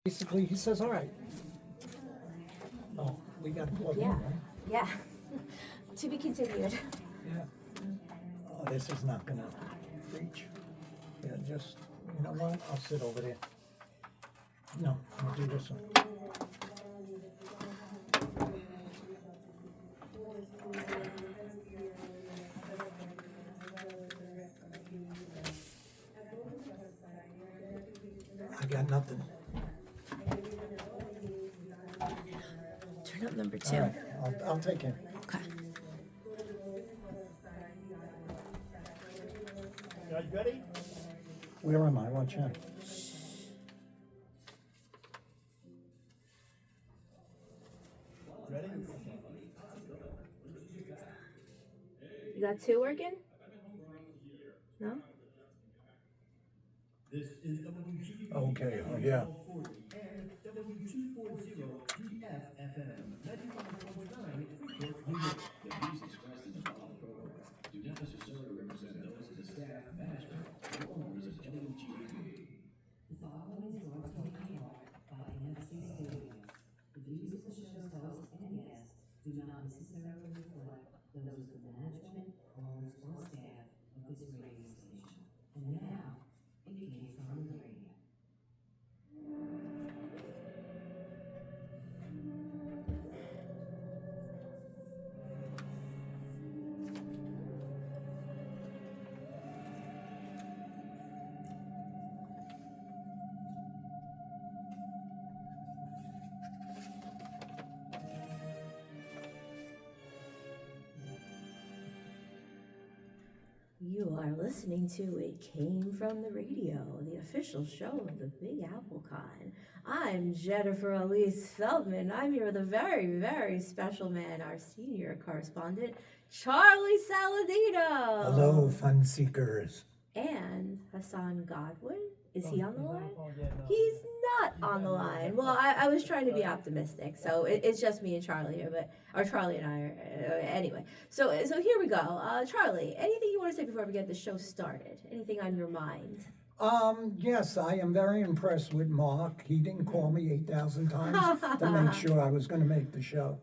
Basically, he says, all right. Oh, we got to plug in, Yeah. right? Yeah. To be continued. Yeah. Oh, this is not gonna reach. Yeah, just, you know what? I'll sit over there. No, I'll do this one. I got nothing. Turn up number 2. All right, I'll take it. Okay. You guys ready? Where am I? What channel? Ready? You got 2 working? No? This is WGBB. Okay, oh yeah. And W240GFFM 95.9 Freeport, New York. The views expressed in the following program do not necessarily represent those of the staff, management, or owners of WGBB. The following is brought to you by NFC Studios. The views of the show's host and guests do not necessarily reflect those of the management, owners, or staff of this radio station. And now, it came from the radio. You are listening to It Came From the Radio, the official show of the Big Apple Con. I'm Jennifer Elise Feldman. I'm here with a very, very special man, our senior correspondent, Charlie Saladino. Hello, fun seekers. And Hassan Godwin. Is he on the line? Oh, yeah, no. He's not on the line. Well, I was trying to be optimistic, so it's just me and Charlie here, or Charlie and I are, anyway. So here we go. Charlie, anything you want to say before we get the show started? Anything on your mind? Yes, I am very impressed with Mark. He didn't call me 8,000 times to make sure I was gonna make the show.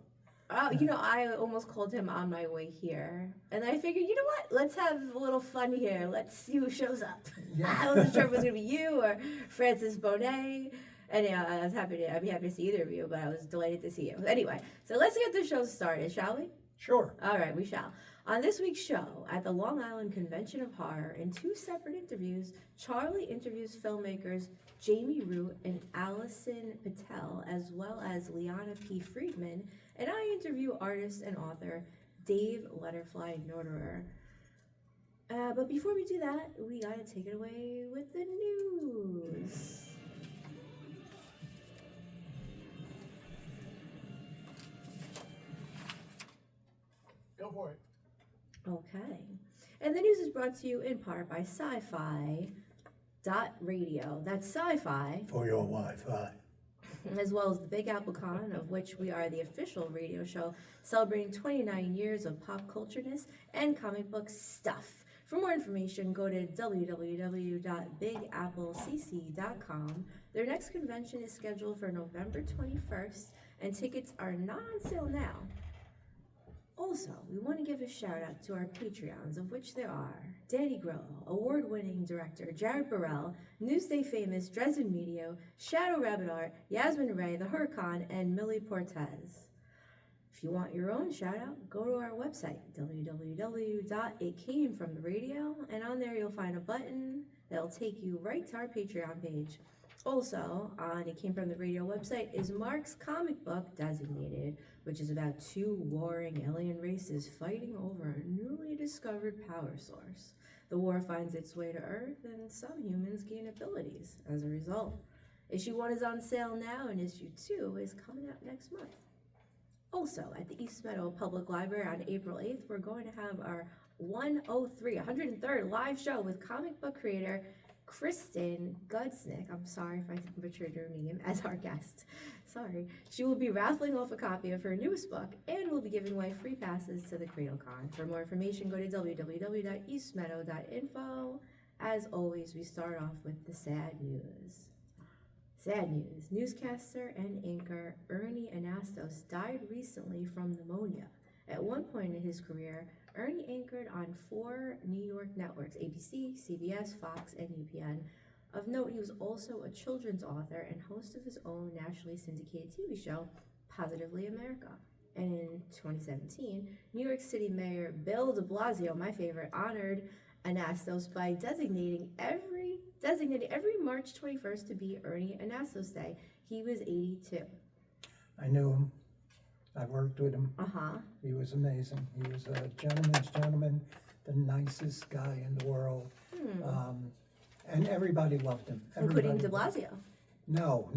I almost called him on my way here, and I figured, you know what? Let's have a little fun here. Let's see who shows up. Yeah. I wasn't sure if it was gonna be you or Francis Bonet. And yeah, I'd be happy to see either of you, but I was delighted to see you. Anyway, so let's get the show started, shall we? Sure. All right, we shall. On this week's show, at the Long Island Convention of Horror, in 2 separate interviews, Charlie interviews filmmakers Jamie Root and Allison Patel, as well as Liana P. Friedman, and I interview artist and author Dave Letterfly Norderer. But before we do that, we gotta take it away with the news. Go for it. Okay. And the news is brought to you in part by sci-fi.radio. That's sci-fi, For your Wi-Fi. as well as the Big Apple Con, of which we are the official radio show celebrating 29 years of pop cultureness and comic book stuff. For more information, go to www.bigapplecc.com. Their next convention is scheduled for November 21st, and tickets are not on sale now. Also, we want to give a shout out to our Patreons, of which there are Danny Grillo, award-winning director Jared Burrell, Newsday famous Dresden Media, Shadow Rabbit Art, Yasmin Ray, The Huracan, and Millie Portez. If you want your own shout out, go to our website, www.itcamefromtheradio, and on there you'll find a button that'll take you right to our Patreon page. Also, on It Came From the Radio website is Mark's comic book, Designated, which is about 2 warring alien races fighting over a newly discovered power source. The war finds its way to Earth, and some humans gain abilities as a result. Issue 1 is on sale now, and issue 2 is coming out next month. Also, at the East Meadow Public Library on April 8th, we're going to have our 103rd live show with comic book creator Kristen Gudsnick, I'm sorry if I butchered her name, as our guest. Sorry. She will be raffling off a copy of her newest book and will be giving away free passes to the CradleCon. For more information, go to www.eastmeadow.info. As always, we start off with the sad news. Sad news. Newscaster and anchor Ernie Anastos died recently from pneumonia. At one point in his career, Ernie anchored on 4 New York networks, ABC, CBS, Fox, and UPN. Of note, he was also a children's author and host of his own nationally syndicated TV show, Positively America. And in 2017, New York City Mayor Bill de Blasio, my favorite, honored Anastos by designating every March 21st to be Ernie Anastos Day. He was 82. I knew him. I worked with him. Uh-huh. He was amazing. He was a gentleman's gentleman, the nicest guy in the world. And everybody loved him. Including de Everybody. Blasio. No.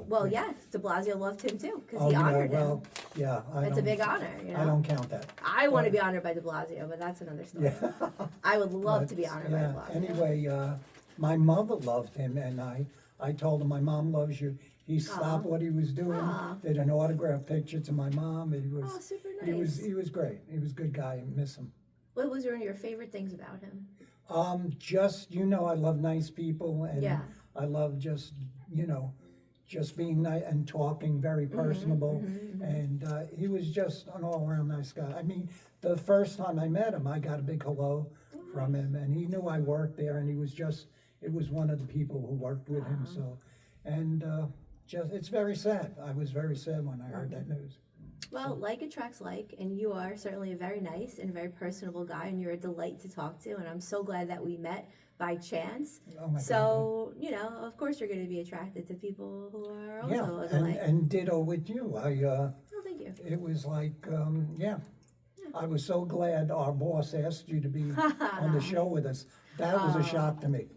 Well, yes, de Blasio loved him too, because Oh, he yeah, honored well, him. yeah. That's a big honor, you know? I don't count that. I want to be honored by de Blasio, but that's another story. Yeah. I would love to But, be honored by de yeah, Blasio. anyway, my mother loved him, and I told him, my mom loves you. He stopped what he was doing, Aw. did an autograph picture to my mom. He was, Oh, super he was, nice. he was great. He was a good guy. I miss him. What was one of your favorite things about him? Just, I love nice people, and Yeah. I love just being nice and talking, very personable. And he was just an all-around nice guy. I mean, the first time I met him, I got a big hello from him, and he knew I worked there, and it was one of the people who worked with him. So, and it's very sad. I was very sad when I heard that news. Well, like attracts like, and you are certainly a very nice and very personable guy, and you're a delight to talk to, and I'm so glad that we met by chance. Oh my God. So, of course you're going to be attracted to people who are also Yeah, a delight. and ditto with you. Oh, thank you. It was like, I was so glad our boss asked you to be on the show with us. That was a shock to me.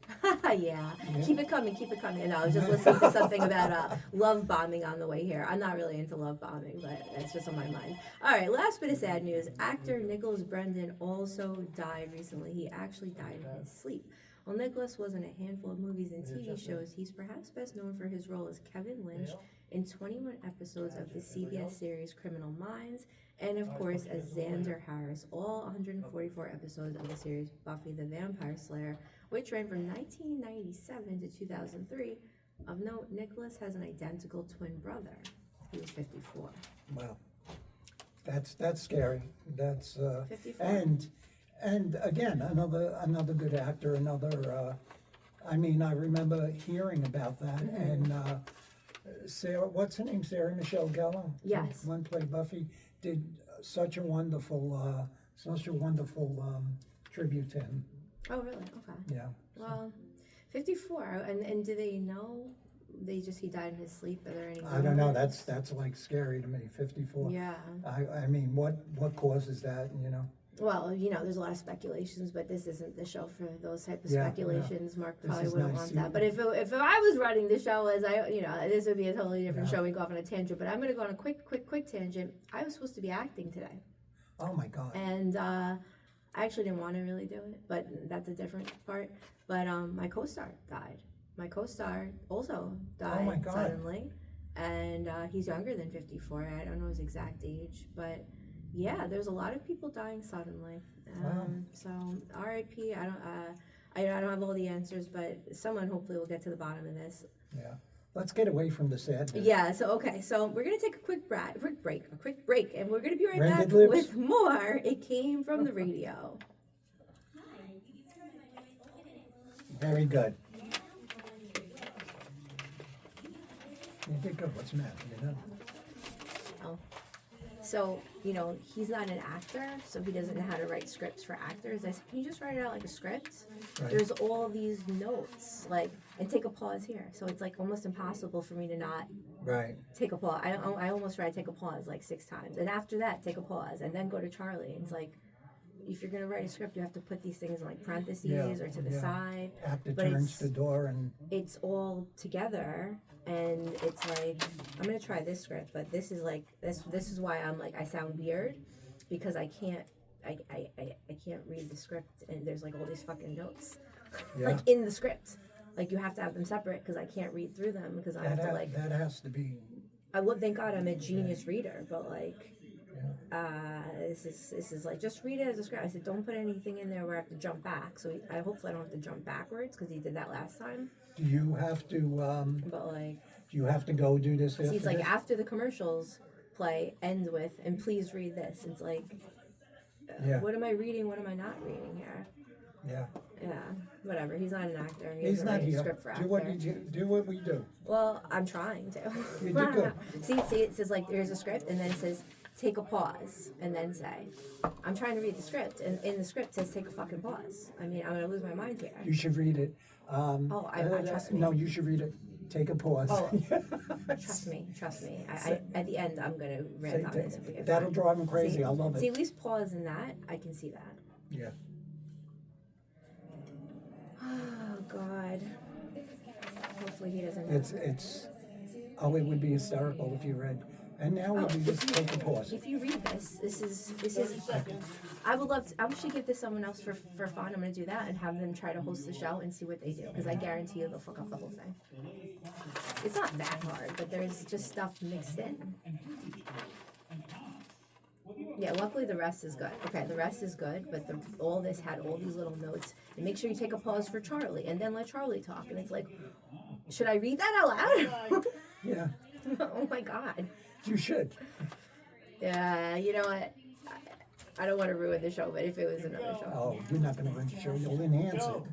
Yeah. Keep it coming. And I was just listening to something about love bombing on the way here. I'm not really into love bombing, but that's just on my mind. All right, last bit of sad news. Actor Nicholas Brendan also died recently. He actually died in his sleep. While Nicholas was in a handful of movies and TV shows, he's perhaps best known for his role as Kevin Lynch in 21 episodes of the CBS series Criminal Minds, and of course as Xander Harris, all 144 episodes of the series Buffy the Vampire Slayer, which ran from 1997 to 2003. Of note, Nicholas has an identical twin brother. He was 54. Wow, that's scary. That's 54. And again, another good actor. I remember hearing about that. And Sarah, what's her name? Sarah Michelle Gellar. Yes. One played Buffy. Did such a wonderful tribute to him. Oh, really? Okay. Yeah. Well, 54. And do they know? He died in his sleep? Are there any? I don't know. rumors? That's like scary to me. 54. Yeah. I mean, what causes that? Well, there's a lot of speculations, but this isn't the show for those type of Yeah, speculations. Mark This probably is wouldn't nice. want that. But if I was running the show this would be a totally different Yeah. show. We go off on a tangent, but I'm going to go on a quick tangent. I was supposed to be acting today, Oh my God. and I actually didn't want to really do it, but that's a different part. But my co-star died. My co-star also died my God. suddenly, and he's younger than 54. I don't know his exact age, but yeah, there's a lot of people dying suddenly. Wow. So R.I.P. I don't have all the answers, but someone hopefully will get to the bottom of this. Yeah. Let's get away from the sadness. Yeah. So we're gonna take a quick break, and we're gonna be right back Rented lips? with more. It came from the radio. Very good. You did good. What's the matter? Oh. So, he's not an actor, so he doesn't know how to write scripts for actors. I said, can you just write it out like a script? Right. There's all these notes, and take a pause here. So it's almost impossible for me to not Right. take a pause. I almost try to take a pause 6 times. And after that, take a pause, and then go to Charlie. And it's if you're going to write a script, you have to put these things in parentheses or to the yeah. side. Actor But turns the door and It's all together, and it's I'm gonna try this script, but this is this is why I sound weird, because I can't read the script, and there's all these fucking notes yeah. in the script. You have to have them separate because I can't read through them because I have to that has to be. I would thank God I'm a genius reader, but Yeah. This is like, just read it as a script. I said, don't put anything in there where I have to jump back. So I hopefully I don't have to jump backwards because he did that last time. Do you have to, But like, do you have to go do this after see, it's like this? after the commercials play ends with, and please read this. It's like, Yeah. what am I reading? What am I not reading here? Yeah. Yeah, whatever. He's not an actor. He He's doesn't not write a here. script for Do what actor. you do what we do. Well, I'm trying to. You did good. See, it says like there's a script, and then it says take a pause, and then say. I'm trying to read the script, and in the script it says take a fucking pause. I mean, I'm gonna lose my mind here. You should read it. I trust me. No, you should read it. Take a pause. Oh, trust me. I at the end I'm gonna rant on this. If we have That'll time. drive him crazy. See, I love See, it. at least pause in that. I can see that. Yeah. Oh God. Hopefully he doesn't. It's. Oh, it would be hysterical if you read. And now we do just take a pause. If you read this is. I would love to. I should give this someone else for fun. I'm gonna do that and have them try to host the show and see what they do, because I guarantee you they'll fuck up the whole thing. It's not that hard, but there's just stuff mixed in. Yeah, luckily the rest is good. Okay, the rest is good, but all this had all these little notes. And make sure you take a pause for Charlie, and then let Charlie talk. And it's like, should I read that out loud? Yeah, Oh my God. you should. Yeah, you know what? I don't want to ruin the show, but if it was another show. Oh, you're not going to run the show. You'll enhance it.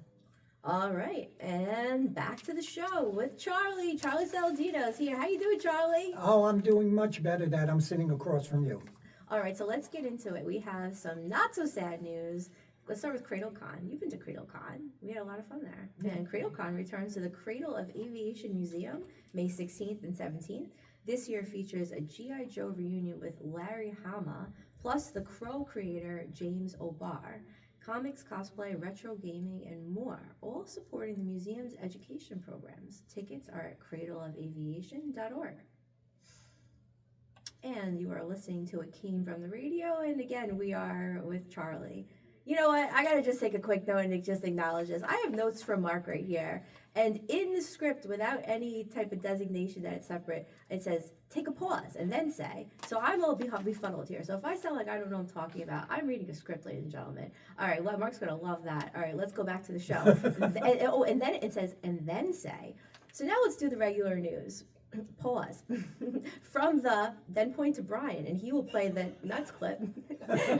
All right, and back to the show with Charlie. Charlie Saladino's here. How you doing, Charlie? Oh, I'm doing much better that I'm sitting across from you. All right, so let's get into it. We have some not so sad news. Let's start with CradleCon. You've been to CradleCon. We had a lot of fun there. And CradleCon returns to the Cradle of Aviation Museum May 16th and 17th. This year features a G.I. Joe reunion with Larry Hama, plus the Crow creator James O'Barr, comics, cosplay, retro gaming, and more, all supporting the museum's education programs. Tickets are at cradleofaviation.org. And you are listening to It Came From the Radio, and again, we are with Charlie. You know what? I gotta just take a quick note and just acknowledge this. I have notes from Mark right here, and in the script, without any type of designation that it's separate, it says, take a pause, and then say. So I'm all befuddled here. So if I sound like I don't know what I'm talking about, I'm reading a script, ladies and gentlemen. All right, well, Mark's gonna love that. All right, let's go back to the show. and then it says, and then say. So now let's do the regular news. Pause. From the, then point to Brian, and he will play the nuts clip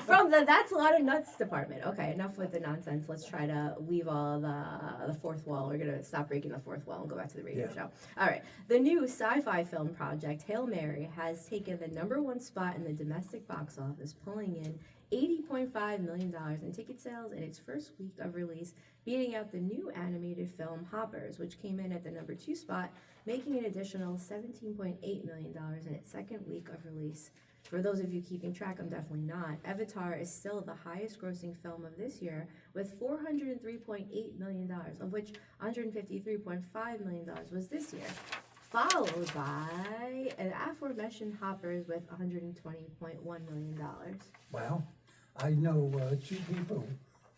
from the That's a Lot of Nuts department. Okay, enough with the nonsense. Let's try to leave all the fourth wall. We're going to stop breaking the fourth wall and go back to the radio show. All right. The new sci-fi film project, Hail Mary, has taken the #1 spot in the domestic box office, pulling in $80.5 million in ticket sales in its first week of release, beating out the new animated film Hoppers, which came in at the #2 spot, making an additional $17.8 million in its second week of release. For those of you keeping track, I'm definitely not. Avatar is still the highest grossing film of this year with $403.8 million, of which $153.5 million was this year, followed by an aforementioned Hoppers with $120.1 million. Wow. I know two people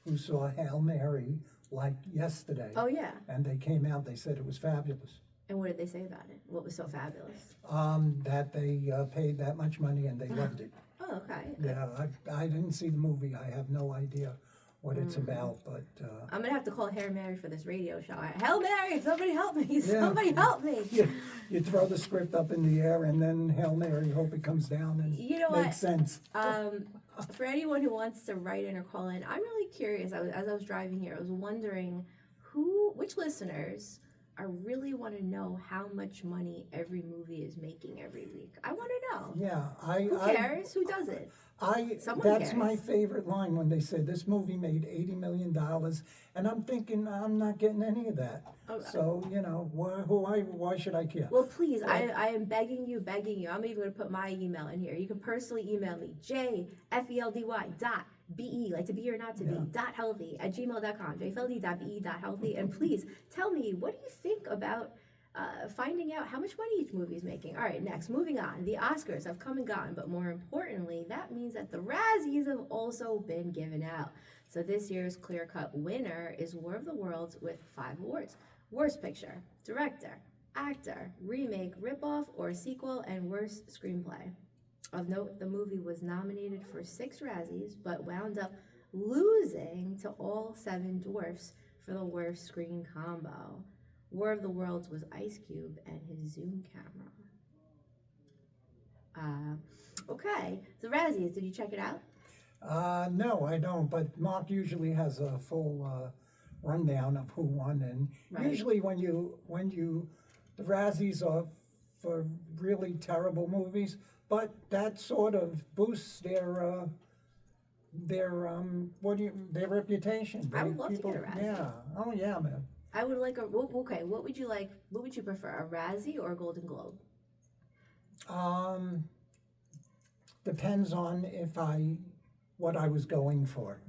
who saw Hail Mary like yesterday. Oh, yeah. And they came out, they said it was fabulous. And what did they say about it? What was so fabulous? That they paid that much money and they loved it. Oh, okay. Yeah, I didn't see the movie. I have no idea what it's about, but I'm going to have to call Hail Mary for this radio show. Hail Mary, somebody help me. Somebody help me. you throw the script up in the air and then Hail Mary, hope it comes down and You know makes what? sense. For anyone who wants to write in or call in, I'm really curious. As I was driving here, I was wondering which listeners really want to know how much money every movie is making every week. I want to know. Yeah, Who cares? Who does it? Someone that's cares. my favorite line when they said this movie made $80 million, and I'm thinking I'm not getting any of that. Okay. So why should I care? Well, please, I am begging you. I'm even going to put my email in here. You can personally email me, jfeldy.be, like to be or not to be, .healthy@gmail.com, jfeldy.be.healthy, and please tell me, what do you think about finding out how much money each movie is making? All right, next, moving on. The Oscars have come and gone, but more importantly, that means that the Razzies have also been given out. So this year's clear-cut winner is War of the Worlds with 5 awards. Worst Picture, Director, Actor, Remake, Ripoff, or Sequel, and Worst Screenplay. Of note, the movie was nominated for 6 Razzies, but wound up losing to All Seven Dwarfs for the worst screen combo. War of the Worlds was Ice Cube and his Zoom camera. Okay, the Razzies, did you check it out? No, I don't, but Mark usually has a full rundown of who won, and Right. usually the Razzies are for really terrible movies, but that sort of boosts their reputation. I would love to get a Razzie. Yeah, oh yeah, man. I would like okay, what would you like, what would you prefer, a Razzie or a Golden Globe? Depends on what I was going for.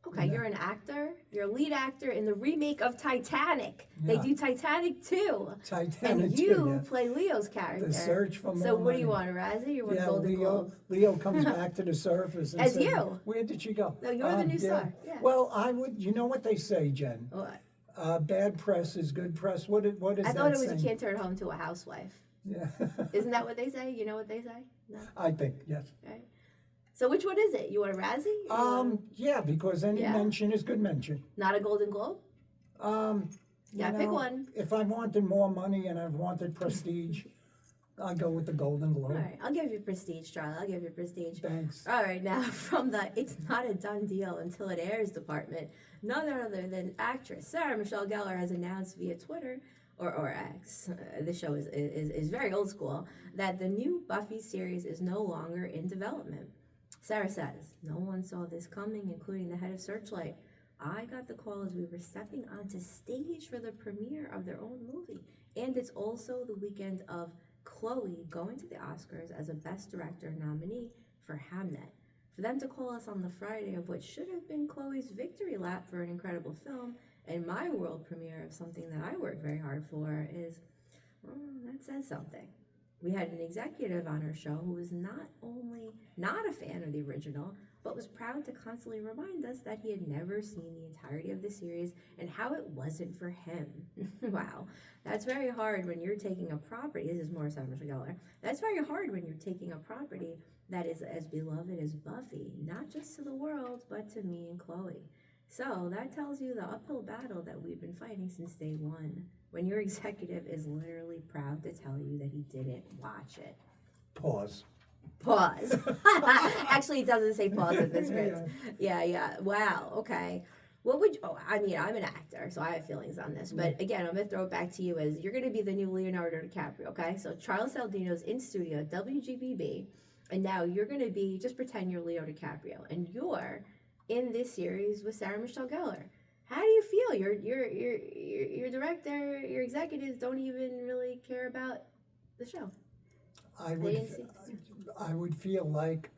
Okay, Yeah. you're an actor, you're a lead actor in the remake of Titanic. They Yeah. do Titanic too. Titanic And too, you yeah. play Leo's character. The search for more So what do you money. want, a Razzie or you want a Yeah, Golden Globe? Leo comes back to the surface and As says, you. "Where did she go?" No, you're the new star, yeah. Well, I would. You know what they say, Jen? What? Bad press is good press. What is I that thought it was saying? you can't turn home to a housewife. Yeah. Isn't that what they say? You know what they say? No? I think yes. Right. So which one is it? You want a Razzie? Or you want Yeah, because any Yeah. mention is good mention. not a Golden Globe? Yeah, You pick know, one. If I wanted more money and I wanted prestige, I'll go with the Golden Globe. All right, I'll give you prestige, Charlie. I'll give you prestige. Thanks. All right, now from the "it's not a done deal until it airs" department, none other than actress Sarah Michelle Gellar has announced via Twitter or X. The show is very old school, that the new Buffy series is no longer in development. Sarah says, "No one saw this coming, including the head of Searchlight. I got the call as we were stepping onto stage for the premiere of their own movie, and it's also the weekend of Chloe going to the Oscars as a Best Director nominee for Hamnet. For them to call us on the Friday of what should have been Chloe's victory lap for an incredible film and my world premiere of something that I worked very hard for is, well, that says something." We had an executive on our show who was not only not a fan of the original, but was proud to constantly remind us that he had never seen the entirety of the series and how it wasn't for him. Wow, that's very hard when you're taking a property. This is more Sarah Michelle Gellar. That's very hard when you're taking a property that is as beloved as Buffy, not just to the world, but to me and Chloe. So that tells you the uphill battle that we've been fighting since day one, when your executive is literally proud to tell you that he didn't watch it. Pause. Pause. Actually, it doesn't say pause in the script. Yeah. Wow, okay. What would you, I'm an actor, so I have feelings on this. But again, I'm going to throw it back to you as you're going to be the new Leonardo DiCaprio, okay? So Charles Saldino's in studio at WGBB, and now you're going to be, just pretend you're Leo DiCaprio, and you're in this series with Sarah Michelle Gellar. How do you feel? Your director, your executives don't even really care about the show. I didn't would feel like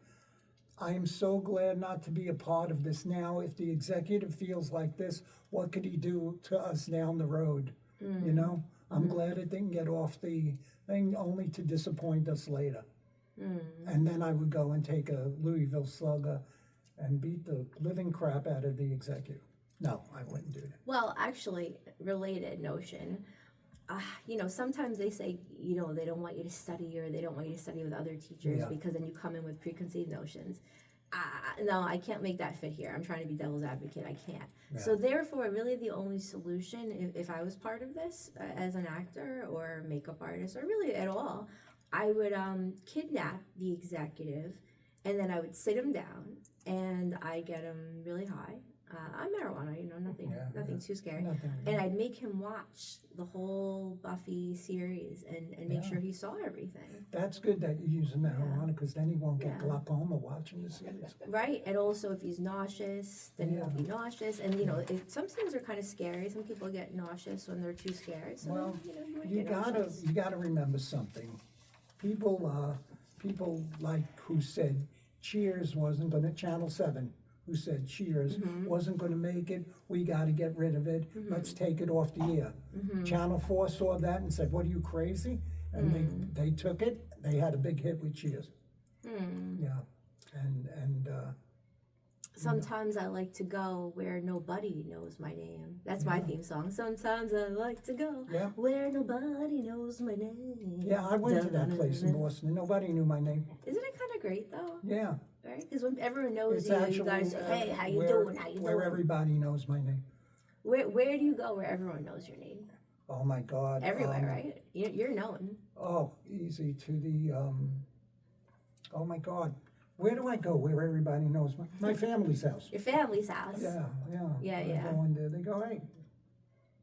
I am so glad not to be a part of this now. If the executive feels like this, what could he do to us down the road? You know, I'm glad it didn't get off the thing only to disappoint us later. And then I would go and take a Louisville Slugger and beat the living crap out of the executive. No, I wouldn't do that. Well, actually, related notion. Sometimes they say, they don't want you to study or they don't want you to study with other teachers Yeah. because then you come in with preconceived notions. No, I can't make that fit here. I'm trying to be devil's advocate. I can't. Yeah. So therefore, really the only solution, if I was part of this as an actor or makeup artist or really at all, I would kidnap the executive and then I would sit him down and I get him really high. On marijuana, nothing too scary. Nothing. And I'd make him watch the whole Buffy series and make Yeah. sure he saw everything. That's good that you use marijuana because then he won't get Yeah. glaucoma watching the series. Right, and also if he's nauseous, then he won't be Yeah. nauseous. And some things are kind of scary. Some people get nauseous when they're too scared. So Well, you might you get nauseous. gotta remember something. People like who said Cheers wasn't going to Channel 7. Who said Cheers wasn't going to make it, we got to get rid of it, let's take it off the air. Channel 4 saw that and said, what are you, crazy? And they took it, they had a big hit with Cheers. Yeah, and Sometimes I like to go where nobody knows my name. That's my theme song. Sometimes I like to go Yeah. where nobody knows my name. yeah, I went to that place in Boston, and nobody knew my name. Isn't it kind of great though, Yeah, right? Because when everyone knows it's you, actually. you guys say, hey, how you where- doing? How you Where doing? everybody knows my name. Where do you go where everyone knows your name? Oh my God. Everywhere, right? You're known. Oh, easy to the, oh my God. Where do I go where everybody knows my family's house? Your family's house. Yeah, yeah. Yeah, I yeah. go in there, they go, hey.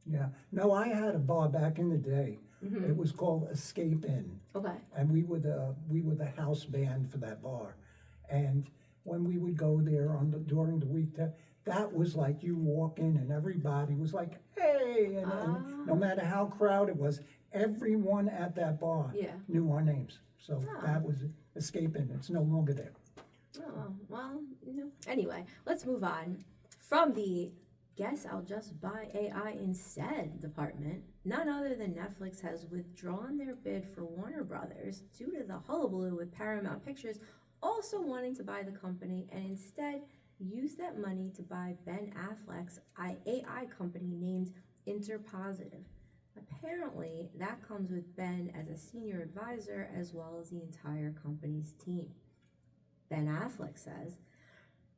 Yeah, no, I had a bar back in the day. It was called Escape Inn. Okay. And we were the house band for that bar. And when we would go there during the week, that was like you walk in and everybody was like, hey, and no matter how crowded it was, everyone at that bar Yeah. knew our names. So Oh. that was Escape Inn. It's no longer there. Oh, well, Anyway, let's move on. From the guess I'll just buy AI instead department, none other than Netflix has withdrawn their bid for Warner Brothers due to the hullabaloo with Paramount Pictures also wanting to buy the company and instead use that money to buy Ben Affleck's AI company named Interpositive. Apparently, that comes with Ben as a senior advisor as well as the entire company's team. Ben Affleck says,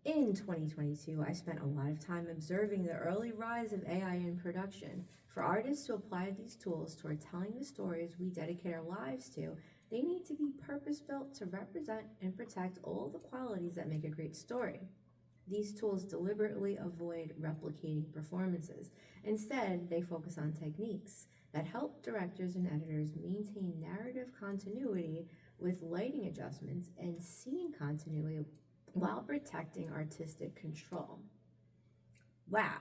in 2022, I spent a lot of time observing the early rise of AI in production. For artists to apply these tools toward telling the stories we dedicate our lives to, they need to be purpose-built to represent and protect all the qualities that make a great story. These tools deliberately avoid replicating performances. Instead, they focus on techniques that help directors and editors maintain narrative continuity with lighting adjustments and scene continuity while protecting artistic control. Wow.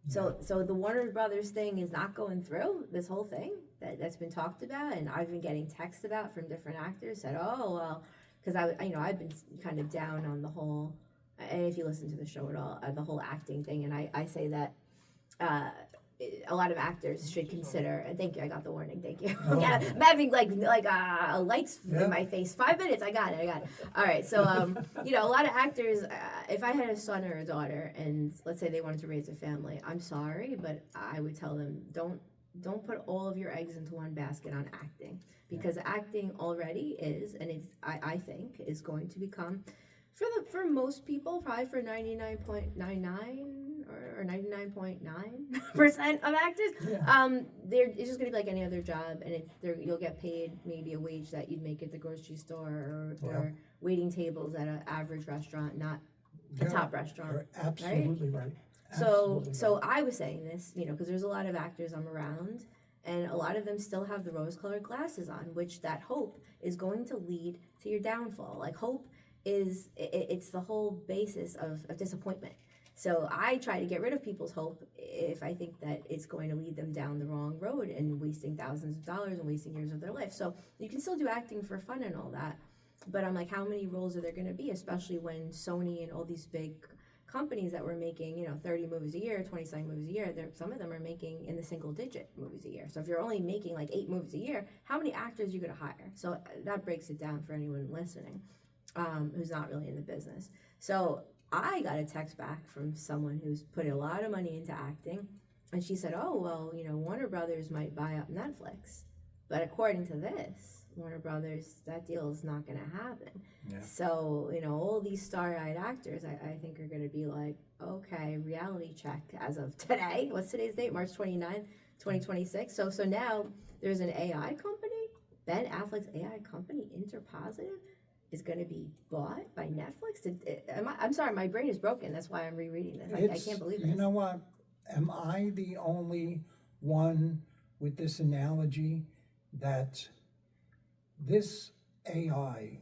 So the Warner Brothers thing is not going through, this whole thing that's been talked about, and I've been getting texts about from different actors said, oh, well, because I've been kind of down on the whole, and if you listen to the show at all, the whole acting thing, and I say that a lot of actors should consider, and thank you, I got the warning, thank you. Oh. Yeah, I'm having lights Yeah. in my face. 5 minutes, I got it. All right, so, a lot of actors, if I had a son or a daughter, and let's say they wanted to raise a family, I'm sorry, but I would tell them, don't put all of your eggs into one basket on acting, because acting already is, and it's, I think, is going to become, for most people, probably for 99.99 or 99.9% of actors, Yeah. it's just gonna be like any other job, and you'll get paid maybe a wage that you'd make at the grocery store or waiting tables at an average restaurant, not a Yeah, top restaurant. You're absolutely right. So Absolutely right. I was saying this, because there's a lot of actors I'm around, and a lot of them still have the rose-colored glasses on, which that hope is going to lead to your downfall. Like hope is, it's the whole basis of disappointment. So I try to get rid of people's hope if I think that it's going to lead them down the wrong road and wasting thousands of dollars and wasting years of their life. So you can still do acting for fun and all that, but I'm like, how many roles are there going to be, especially when Sony and all these big companies that were making 30 movies a year, 20-something movies a year, some of them are making in the single-digit movies a year. So if you're only making like 8 movies a year, how many actors are you going to hire? So that breaks it down for anyone listening who's not really in the business. So I got a text back from someone who's putting a lot of money into acting, and she said, oh, well, Warner Brothers might buy up Netflix, but according to this, Warner Brothers, that deal is not going to happen. Yeah. So, all these star-eyed actors, I think are going to be like, okay, reality check as of today. What's today's date? March 29th, 2026. So now there's an AI company, Ben Affleck's AI company, Interpositive, is going to be bought by Netflix. I'm sorry, my brain is broken. That's why I'm rereading this. I can't believe this. You know what? Am I the only one with this analogy that this AI,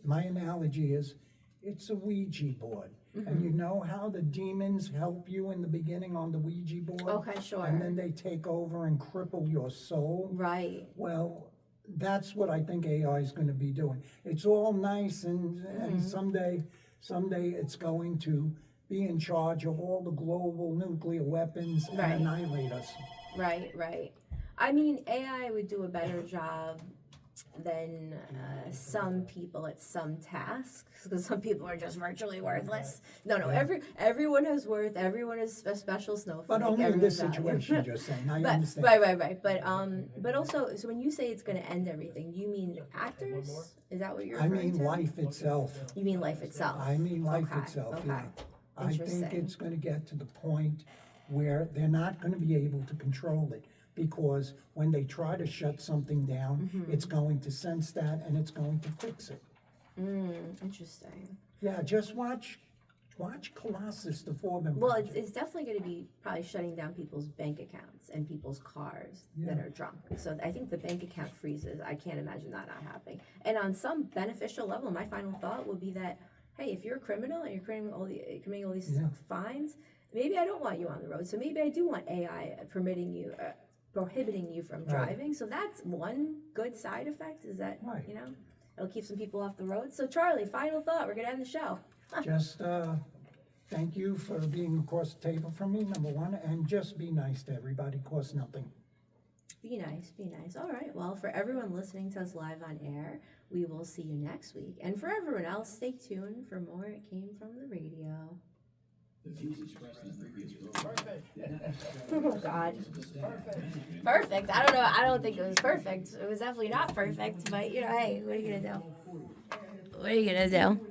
my analogy is, it's a Ouija board. And you know how the demons help you in the beginning on the Ouija board? Okay, sure. And then they take over and cripple your soul? Right. Well, that's what I think AI is going to be doing. It's all nice, and someday it's going to be in charge of all the global nuclear weapons and Right. annihilate us. Right. I mean, AI would do a better job than some people at some tasks, because some people are just virtually worthless. No, everyone has worth. Everyone is a special snowflake. But only in this everyone's situation, valuable. just saying, I But, understand. right. But also, so when you say it's going to end everything, do you mean actors? Is that what you're I referring mean, to? life itself. You mean life itself? I mean, life Okay, itself, okay. yeah. I think Interesting. it's gonna get to the point where they're not gonna be able to control it. Because when they try to shut something down, Mm-hmm. it's going to sense that and it's going to fix it. Interesting. Yeah, just watch Colossus, the Foreman Well, project. it's definitely going to be probably shutting down people's bank accounts and people's cars that Yeah. are drunk. So I think the bank account freezes. I can't imagine that not happening. And on some beneficial level, my final thought would be that, hey, if you're a criminal and you're committing all these Yeah. fines, maybe I don't want you on the road. So maybe I do want AI prohibiting you from Right. driving. So that's one good side effect, is that, Right. it'll keep some people off the road. So Charlie, final thought, we're going to end the show. Just, thank you for being across the table from me, number one, and just be nice to everybody, cost nothing. Be nice, be nice. All right, well, for everyone listening to us live on air, we will see you next week. And for everyone else, stay tuned for more It Came From the Radio. The views expressed in the previous program. Oh, God. Perfect. I don't know. I don't think it was perfect. It was definitely not perfect, but, hey, what are you going to do? What are you going to do?